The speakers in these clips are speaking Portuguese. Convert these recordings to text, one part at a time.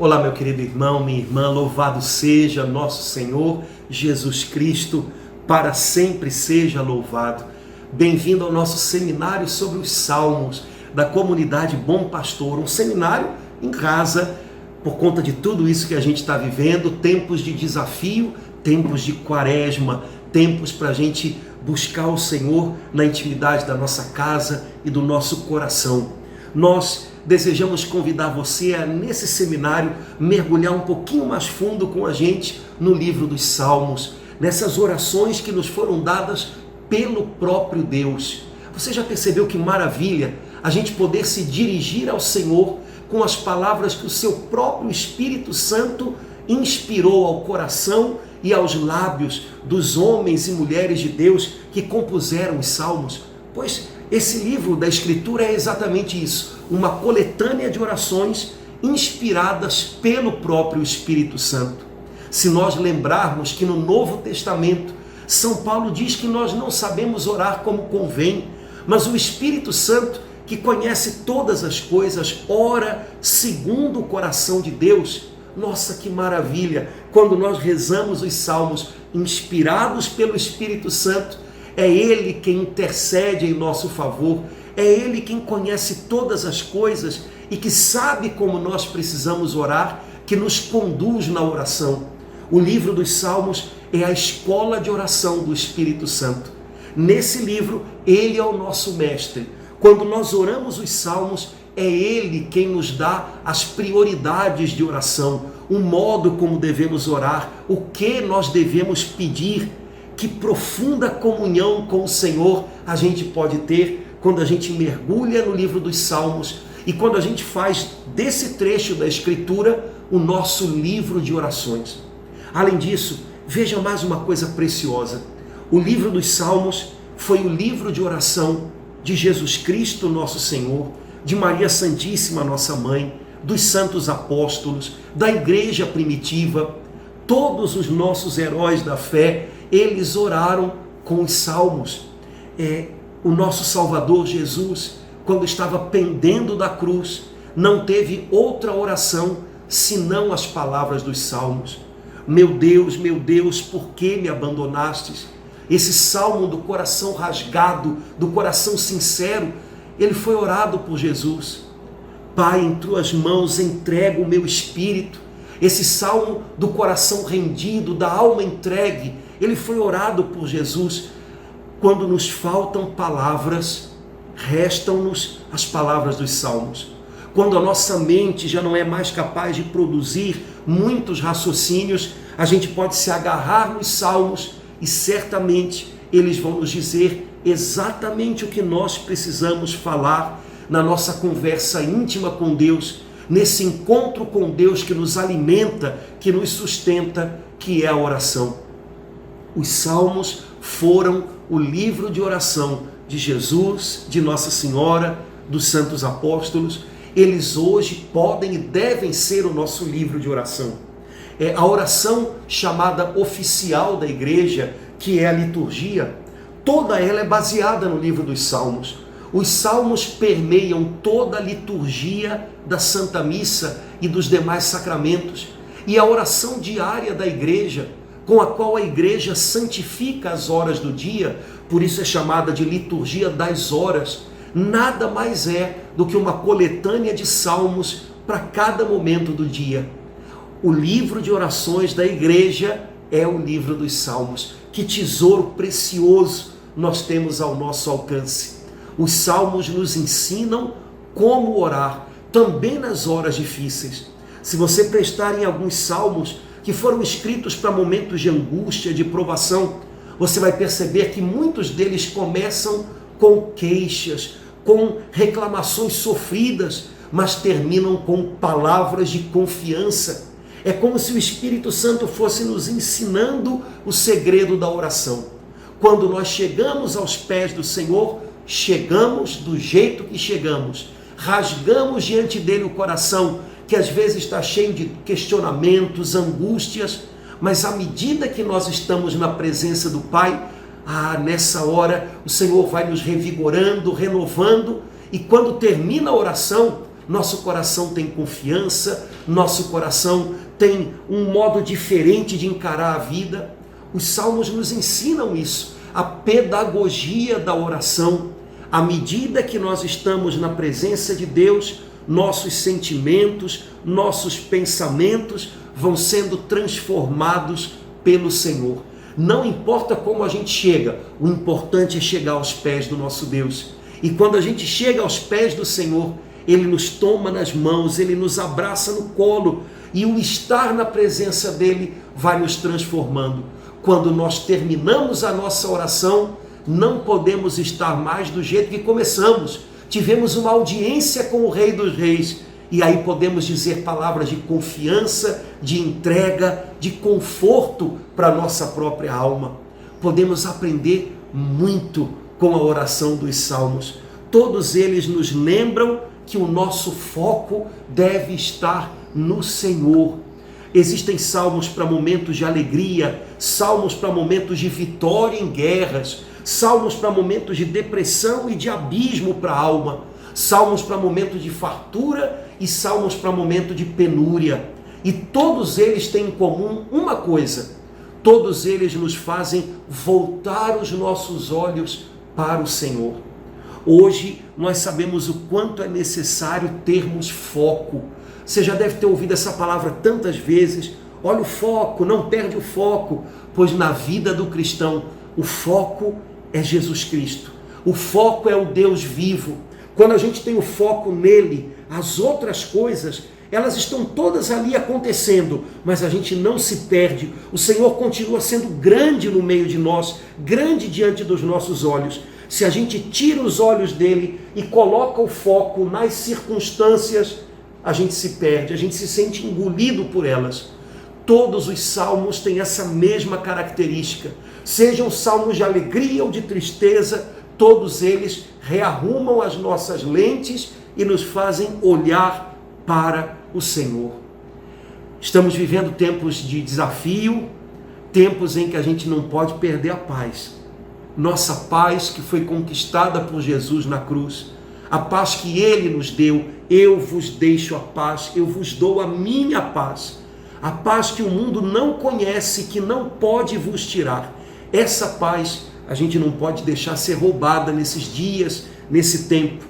Olá, meu querido irmão, minha irmã, louvado seja nosso Senhor Jesus Cristo, para sempre seja louvado. Bem-vindo ao nosso seminário sobre os Salmos da comunidade Bom Pastor, um seminário em casa, por conta de tudo isso que a gente está vivendo, tempos de desafio, tempos de quaresma, tempos para a gente buscar o Senhor na intimidade da nossa casa e do nosso coração. Nós desejamos convidar você a, nesse seminário, mergulhar um pouquinho mais fundo com a gente no livro dos Salmos, nessas orações que nos foram dadas pelo próprio Deus. Você já percebeu que maravilha a gente poder se dirigir ao Senhor com as palavras que o seu próprio Espírito Santo inspirou ao coração e aos lábios dos homens e mulheres de Deus que compuseram os Salmos? Pois esse livro da Escritura é exatamente isso, uma coletânea de orações inspiradas pelo próprio Espírito Santo. Se nós lembrarmos que no Novo Testamento, São Paulo diz que nós não sabemos orar como convém, mas o Espírito Santo, que conhece todas as coisas, ora segundo o coração de Deus. Nossa, que maravilha! Quando nós rezamos os salmos inspirados pelo Espírito Santo, é Ele quem intercede em nosso favor, é Ele quem conhece todas as coisas e que sabe como nós precisamos orar, que nos conduz na oração. O livro dos Salmos é a escola de oração do Espírito Santo. Nesse livro, Ele é o nosso mestre. Quando nós oramos os Salmos, é Ele quem nos dá as prioridades de oração, o modo como devemos orar, o que nós devemos pedir. Que profunda comunhão com o Senhor a gente pode ter quando a gente mergulha no livro dos Salmos e quando a gente faz desse trecho da Escritura o nosso livro de orações. Além disso, veja mais uma coisa preciosa. O livro dos Salmos foi o livro de oração de Jesus Cristo, nosso Senhor, de Maria Santíssima, nossa Mãe, dos santos apóstolos, da igreja primitiva. Todos os nossos heróis da fé, eles oraram com os salmos. O nosso Salvador Jesus, quando estava pendendo da cruz, não teve outra oração senão as palavras dos salmos. Meu Deus, por que me abandonastes? Esse salmo do coração rasgado, do coração sincero, ele foi orado por Jesus. Pai, em tuas mãos entrego o meu espírito. Esse salmo do coração rendido, da alma entregue, ele foi orado por Jesus. Quando nos faltam palavras, restam-nos as palavras dos salmos. Quando a nossa mente já não é mais capaz de produzir muitos raciocínios, a gente pode se agarrar nos salmos e certamente eles vão nos dizer exatamente o que nós precisamos falar na nossa conversa íntima com Deus, nesse encontro com Deus que nos alimenta, que nos sustenta, que é a oração. Os Salmos foram o livro de oração de Jesus, de Nossa Senhora, dos santos apóstolos. Eles hoje podem e devem ser o nosso livro de oração. A oração chamada oficial da igreja, que é a liturgia, toda ela é baseada no livro dos Salmos. Os salmos permeiam toda a liturgia da Santa Missa e dos demais sacramentos. E a oração diária da igreja, com a qual a igreja santifica as horas do dia, por isso é chamada de liturgia das horas, nada mais é do que uma coletânea de salmos para cada momento do dia. O livro de orações da igreja é o livro dos Salmos. Que tesouro precioso nós temos ao nosso alcance. Os salmos nos ensinam como orar, também nas horas difíceis. Se você prestar em alguns salmos que foram escritos para momentos de angústia, de provação, você vai perceber que muitos deles começam com queixas, com reclamações sofridas, mas terminam com palavras de confiança. É como se o Espírito Santo fosse nos ensinando o segredo da oração. Quando nós chegamos aos pés do Senhor, chegamos do jeito que chegamos, rasgamos diante dele o coração, que às vezes está cheio de questionamentos, angústias, mas à medida que nós estamos na presença do Pai, nessa hora o Senhor vai nos revigorando, renovando, e quando termina a oração, nosso coração tem confiança, nosso coração tem um modo diferente de encarar a vida. Os salmos nos ensinam isso, a pedagogia da oração. À medida que nós estamos na presença de Deus, nossos sentimentos, nossos pensamentos vão sendo transformados pelo Senhor. Não importa como a gente chega, o importante é chegar aos pés do nosso Deus. E quando a gente chega aos pés do Senhor, Ele nos toma nas mãos, Ele nos abraça no colo, e o estar na presença dEle vai nos transformando. Quando nós terminamos a nossa oração, não podemos estar mais do jeito que começamos. Tivemos uma audiência com o Rei dos Reis, e aí podemos dizer palavras de confiança, de entrega, de conforto para a nossa própria alma. Podemos aprender muito com a oração dos salmos. Todos eles nos lembram que o nosso foco deve estar no Senhor. Existem salmos para momentos de alegria, salmos para momentos de vitória em guerras, salmos para momentos de depressão e de abismo para a alma, salmos para momentos de fartura e salmos para momento de penúria. E todos eles têm em comum uma coisa: todos eles nos fazem voltar os nossos olhos para o Senhor. Hoje nós sabemos o quanto é necessário termos foco. Você já deve ter ouvido essa palavra tantas vezes. Olha o foco, não perde o foco, pois na vida do cristão o foco é Jesus Cristo. O foco é o Deus vivo. Quando a gente tem o foco nele, as outras coisas, elas estão todas ali acontecendo, mas a gente não se perde. O Senhor continua sendo grande no meio de nós, grande diante dos nossos olhos. Se a gente tira os olhos dele e coloca o foco nas circunstâncias, a gente se perde, a gente se sente engolido por elas. Todos os salmos têm essa mesma característica. Sejam salmos de alegria ou de tristeza, todos eles rearrumam as nossas lentes e nos fazem olhar para o Senhor. Estamos vivendo tempos de desafio, tempos em que a gente não pode perder a paz. Nossa paz que foi conquistada por Jesus na cruz, a paz que Ele nos deu. Eu vos deixo a paz, eu vos dou a minha paz. A paz que o mundo não conhece, que não pode vos tirar. Essa paz a gente não pode deixar ser roubada nesses dias, nesse tempo.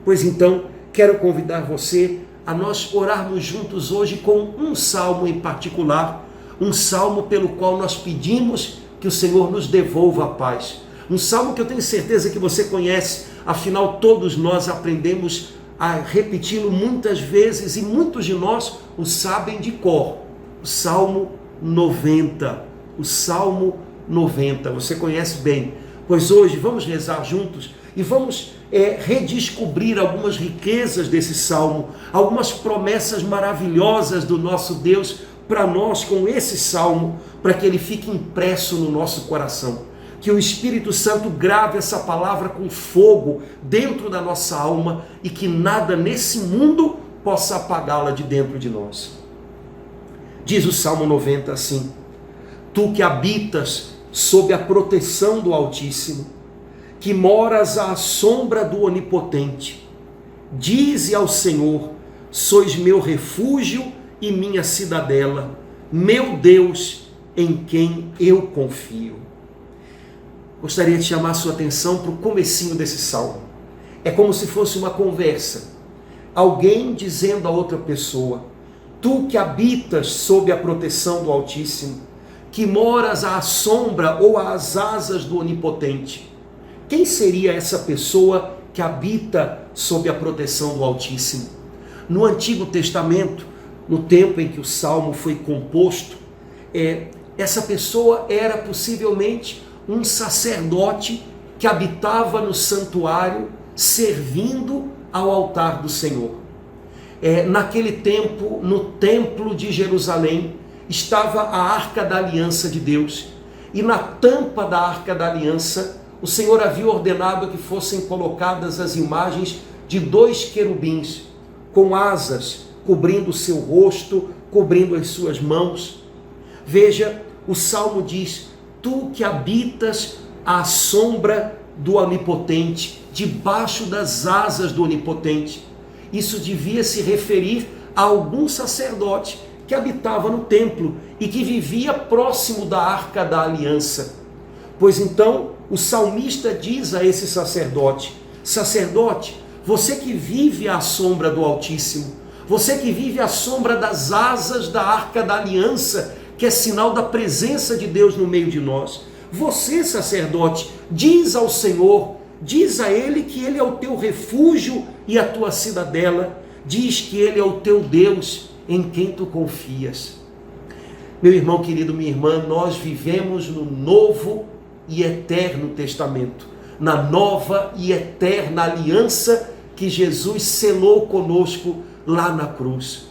Pois então, quero convidar você a nós orarmos juntos hoje com um salmo em particular, um salmo pelo qual nós pedimos que o Senhor nos devolva a paz. Um salmo que eu tenho certeza que você conhece, afinal todos nós aprendemos a repeti-lo muitas vezes e muitos de nós o sabem de cor. O Salmo 90, o Salmo 90, você conhece bem. Pois hoje vamos rezar juntos e vamos redescobrir algumas riquezas desse salmo, algumas promessas maravilhosas do nosso Deus para nós com esse salmo, para que ele fique impresso no nosso coração. Que o Espírito Santo grave essa palavra com fogo dentro da nossa alma e que nada nesse mundo possa apagá-la de dentro de nós. Diz o Salmo 90 assim: Tu que habitas sob a proteção do Altíssimo, que moras à sombra do Onipotente, dize ao Senhor: Sois meu refúgio e minha cidadela, meu Deus em quem eu confio. Gostaria de chamar a sua atenção para o comecinho desse salmo. É como se fosse uma conversa. Alguém dizendo a outra pessoa: Tu que habitas sob a proteção do Altíssimo, que moras à sombra ou às asas do Onipotente. Quem seria essa pessoa que habita sob a proteção do Altíssimo? No Antigo Testamento, no tempo em que o salmo foi composto, essa pessoa era possivelmente um sacerdote que habitava no santuário, servindo ao altar do Senhor. Naquele tempo, no templo de Jerusalém, estava a Arca da Aliança de Deus, e na tampa da Arca da Aliança, o Senhor havia ordenado que fossem colocadas as imagens de 2 querubins, com asas, cobrindo o seu rosto, cobrindo as suas mãos. Veja, o Salmo diz: Tu que habitas à sombra do Onipotente, debaixo das asas do Onipotente. isso devia se referir a algum sacerdote que habitava no templo e que vivia próximo da Arca da Aliança. Pois então, o salmista diz a esse sacerdote: sacerdote, você que vive à sombra do Altíssimo, você que vive à sombra das asas da Arca da Aliança, que é sinal da presença de Deus no meio de nós, você, sacerdote, diz ao Senhor, diz a Ele que Ele é o teu refúgio e a tua cidadela, diz que Ele é o teu Deus em quem tu confias. Meu irmão querido, minha irmã, nós vivemos no Novo e Eterno Testamento, na nova e eterna aliança que Jesus selou conosco lá na cruz.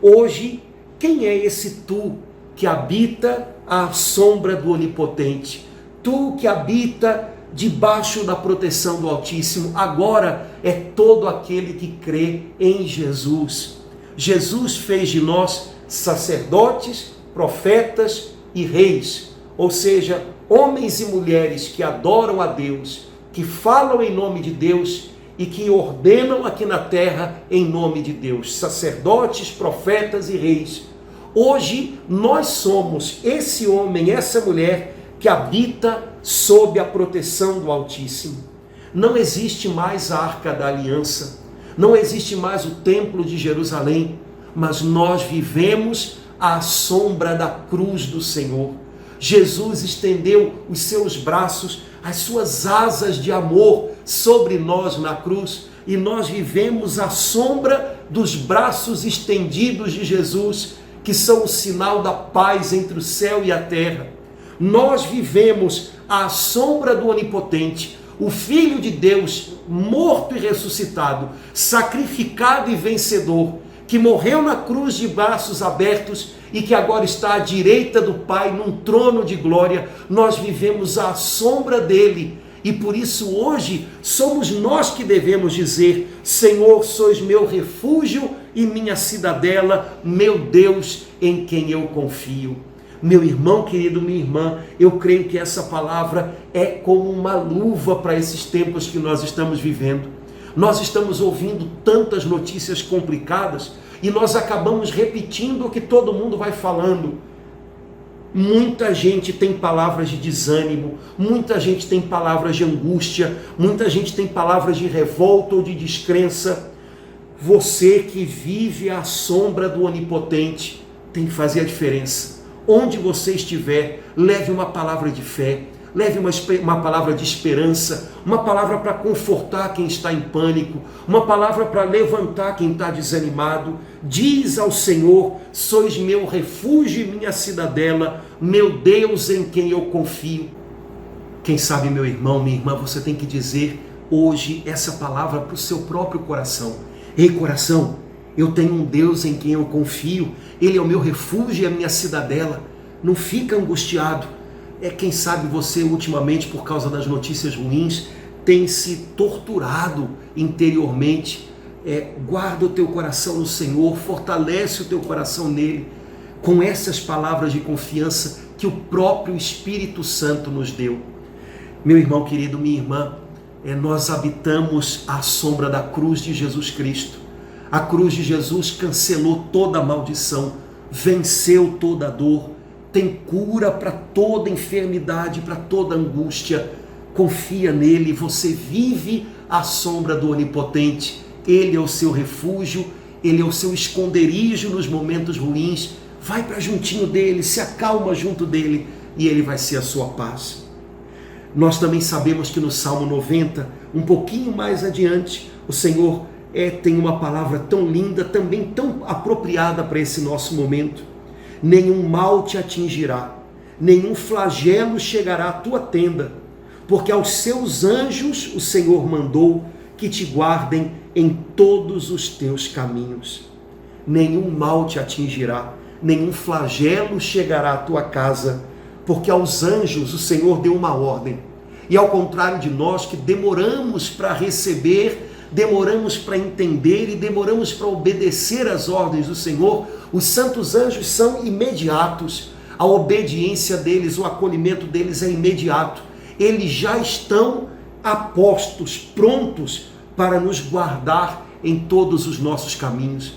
Hoje, quem é esse tu que habita à sombra do Onipotente? Tu que habita debaixo da proteção do Altíssimo, agora é todo aquele que crê em Jesus. Jesus fez de nós sacerdotes, profetas e reis, ou seja, homens e mulheres que adoram a Deus, que falam em nome de Deus e que ordenam aqui na terra em nome de Deus, sacerdotes, profetas e reis. Hoje nós somos esse homem, essa mulher que habita sob a proteção do Altíssimo. Não existe mais a Arca da Aliança, não existe mais o Templo de Jerusalém, mas nós vivemos à sombra da cruz do Senhor. Jesus estendeu os seus braços, as suas asas de amor sobre nós na cruz, e nós vivemos à sombra dos braços estendidos de Jesus, que são o sinal da paz entre o céu e a terra. Nós vivemos à sombra do Onipotente, o Filho de Deus, morto e ressuscitado, sacrificado e vencedor, que morreu na cruz de braços abertos e que agora está à direita do Pai, num trono de glória. Nós vivemos à sombra dele, e por isso hoje somos nós que devemos dizer: Senhor, sois meu refúgio e minha cidadela, meu Deus em quem eu confio. Meu irmão querido, minha irmã, eu creio que essa palavra é como uma luva para esses tempos que nós estamos vivendo. Nós estamos ouvindo tantas notícias complicadas e nós acabamos repetindo o que todo mundo vai falando. Muita gente tem palavras de desânimo, muita gente tem palavras de angústia, muita gente tem palavras de revolta ou de descrença. Você que vive à sombra do Onipotente tem que fazer a diferença. Onde você estiver, leve uma palavra de fé, leve uma palavra de esperança, uma palavra para confortar quem está em pânico, uma palavra para levantar quem está desanimado. Diz ao Senhor: sois meu refúgio e minha cidadela, meu Deus em quem eu confio. Quem sabe, meu irmão, minha irmã, você tem que dizer hoje essa palavra para o seu próprio coração. Ei, coração, eu tenho um Deus em quem eu confio, Ele é o meu refúgio e a minha cidadela. Não fica angustiado. Quem sabe você ultimamente, por causa das notícias ruins, tem se torturado interiormente. Guarda o teu coração no Senhor, fortalece o teu coração nele, com essas palavras de confiança que o próprio Espírito Santo nos deu. Meu irmão querido, minha irmã, nós habitamos à sombra da cruz de Jesus Cristo. A cruz de Jesus cancelou toda a maldição, venceu toda a dor, tem cura para toda enfermidade, para toda angústia. Confia nele, você vive à sombra do Onipotente. Ele é o seu refúgio, ele é o seu esconderijo nos momentos ruins. Vai para juntinho dele, se acalma junto dele e ele vai ser a sua paz. Nós também sabemos que no Salmo 90, um pouquinho mais adiante, o Senhor tem uma palavra tão linda, também tão apropriada para esse nosso momento. Nenhum mal te atingirá, nenhum flagelo chegará à tua tenda, porque aos seus anjos o Senhor mandou que te guardem em todos os teus caminhos. Nenhum mal te atingirá, nenhum flagelo chegará à tua casa, porque aos anjos o Senhor deu uma ordem. E ao contrário de nós que demoramos para receber, demoramos para entender e demoramos para obedecer às ordens do Senhor, os santos anjos são imediatos. A obediência deles, o acolhimento deles é imediato. Eles já estão apostos, prontos para nos guardar em todos os nossos caminhos.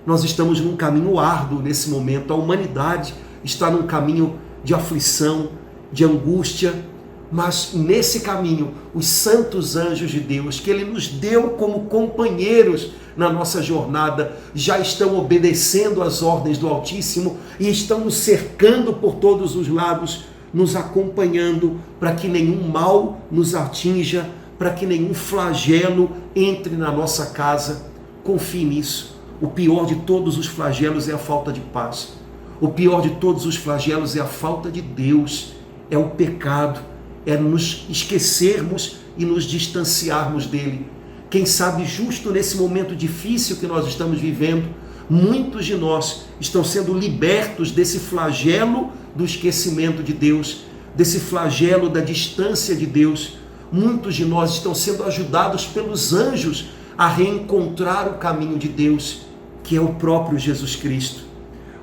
Nós estamos num caminho árduo nesse momento, a humanidade está num caminho de aflição, de angústia, mas nesse caminho, os santos anjos de Deus, que Ele nos deu como companheiros na nossa jornada, já estão obedecendo às ordens do Altíssimo e estão nos cercando por todos os lados, nos acompanhando para que nenhum mal nos atinja, para que nenhum flagelo entre na nossa casa. Confie nisso. O pior de todos os flagelos é a falta de paz. O pior de todos os flagelos é a falta de Deus, é o pecado, é nos esquecermos e nos distanciarmos dele. Quem sabe justo nesse momento difícil que nós estamos vivendo, muitos de nós estão sendo libertos desse flagelo do esquecimento de Deus, desse flagelo da distância de Deus. Muitos de nós estão sendo ajudados pelos anjos a reencontrar o caminho de Deus, que é o próprio Jesus Cristo.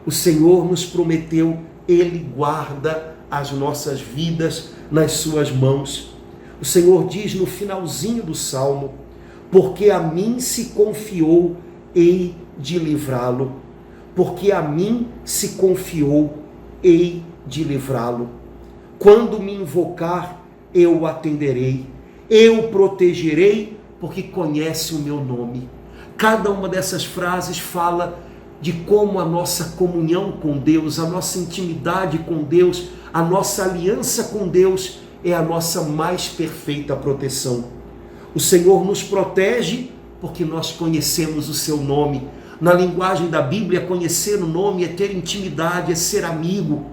O Senhor nos prometeu, Ele guarda as nossas vidas nas suas mãos. O Senhor diz no finalzinho do Salmo: porque a mim se confiou, hei de livrá-lo. Porque a mim se confiou, hei de livrá-lo. Quando me invocar, eu o atenderei. Eu o protegerei, porque conhece o meu nome. Cada uma dessas frases fala de como a nossa comunhão com Deus, a nossa intimidade com Deus, a nossa aliança com Deus é a nossa mais perfeita proteção. O Senhor nos protege porque nós conhecemos o seu nome. Na linguagem da Bíblia, conhecer o nome é ter intimidade, é ser amigo.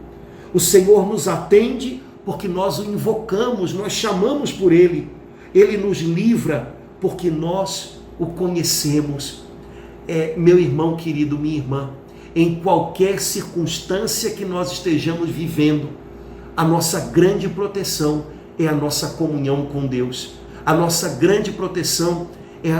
O Senhor nos atende porque nós o invocamos, nós chamamos por Ele. Ele nos livra porque nós o conhecemos. Meu irmão querido, minha irmã, em qualquer circunstância que nós estejamos vivendo, a nossa grande proteção é a nossa comunhão com Deus. A nossa grande proteção é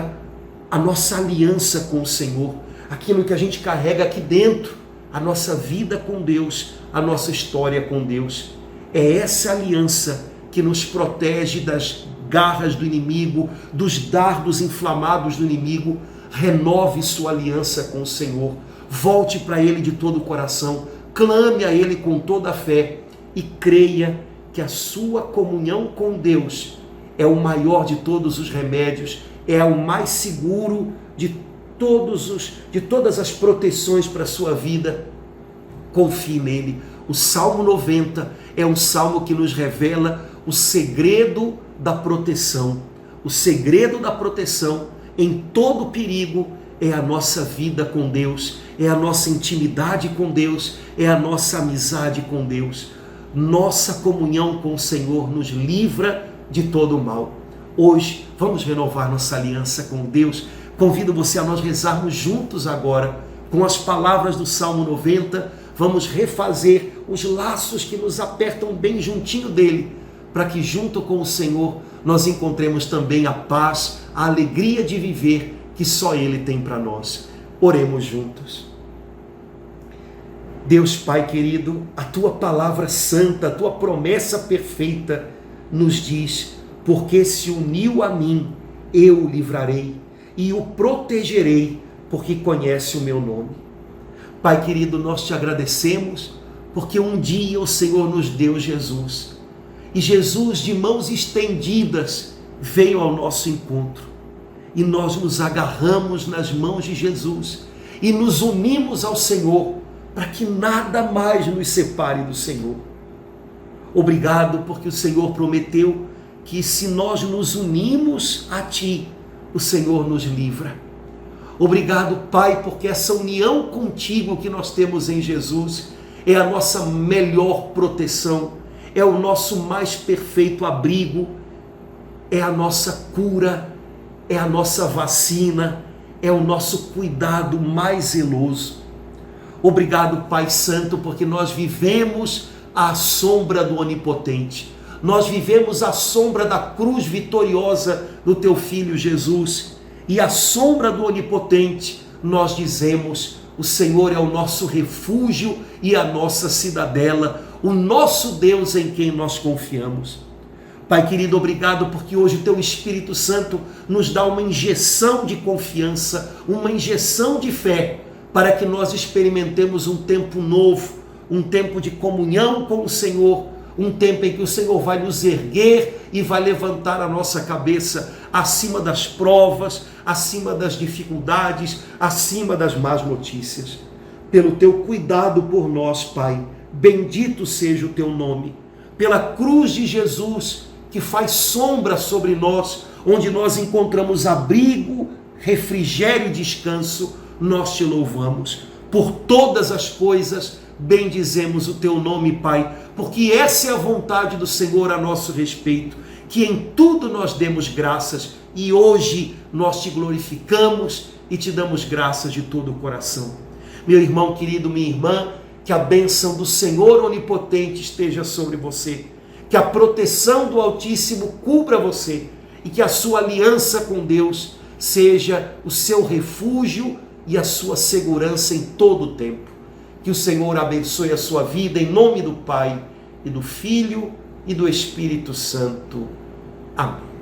a nossa aliança com o Senhor, aquilo que a gente carrega aqui dentro, a nossa vida com Deus, a nossa história com Deus. É essa aliança que nos protege das garras do inimigo, dos dardos inflamados do inimigo. Renove sua aliança com o Senhor, volte para Ele de todo o coração, clame a Ele com toda a fé e creia que a sua comunhão com Deus é o maior de todos os remédios, é o mais seguro de todas as proteções para a sua vida. Confie nele. O Salmo 90 é um salmo que nos revela o segredo da proteção. O segredo da proteção em todo perigo é a nossa vida com Deus, é a nossa intimidade com Deus, é a nossa amizade com Deus. Nossa comunhão com o Senhor nos livra de todo o mal. Hoje, vamos renovar nossa aliança com Deus. Convido você a nós rezarmos juntos agora, com as palavras do Salmo 90, vamos refazer os laços que nos apertam bem juntinho dele, para que junto com o Senhor nós encontremos também a paz, a alegria de viver que só Ele tem para nós. Oremos juntos. Deus Pai querido, a Tua palavra santa, a Tua promessa perfeita nos diz: porque se uniu a mim, eu o livrarei e o protegerei, porque conhece o meu nome. Pai querido, nós te agradecemos, porque um dia o Senhor nos deu Jesus, e Jesus de mãos estendidas veio ao nosso encontro, e nós nos agarramos nas mãos de Jesus, e nos unimos ao Senhor, para que nada mais nos separe do Senhor. Obrigado, porque o Senhor prometeu que se nós nos unimos a Ti, o Senhor nos livra. Obrigado, Pai, porque essa união contigo que nós temos em Jesus é a nossa melhor proteção, é o nosso mais perfeito abrigo, é a nossa cura, é a nossa vacina, é o nosso cuidado mais zeloso. Obrigado, Pai Santo, porque nós vivemos à sombra do Onipotente. Nós vivemos à sombra da cruz vitoriosa do Teu Filho Jesus. E à sombra do Onipotente, nós dizemos: o Senhor é o nosso refúgio e a nossa cidadela, o nosso Deus em quem nós confiamos. Pai querido, obrigado porque hoje o Teu Espírito Santo nos dá uma injeção de confiança, uma injeção de fé, para que nós experimentemos um tempo novo, um tempo de comunhão com o Senhor, um tempo em que o Senhor vai nos erguer e vai levantar a nossa cabeça acima das provas, acima das dificuldades, acima das más notícias. Pelo Teu cuidado por nós, Pai, bendito seja o Teu nome. Pela cruz de Jesus, que faz sombra sobre nós, onde nós encontramos abrigo, refrigério e descanso, nós Te louvamos. Por todas as coisas, bendizemos o Teu nome, Pai, porque essa é a vontade do Senhor a nosso respeito, que em tudo nós demos graças, e hoje nós Te glorificamos e Te damos graças de todo o coração. Meu irmão querido, minha irmã, que a bênção do Senhor onipotente esteja sobre você, que a proteção do Altíssimo cubra você e que a sua aliança com Deus seja o seu refúgio e a sua segurança em todo o tempo. Que o Senhor abençoe a sua vida em nome do Pai e do Filho e do Espírito Santo. Amém.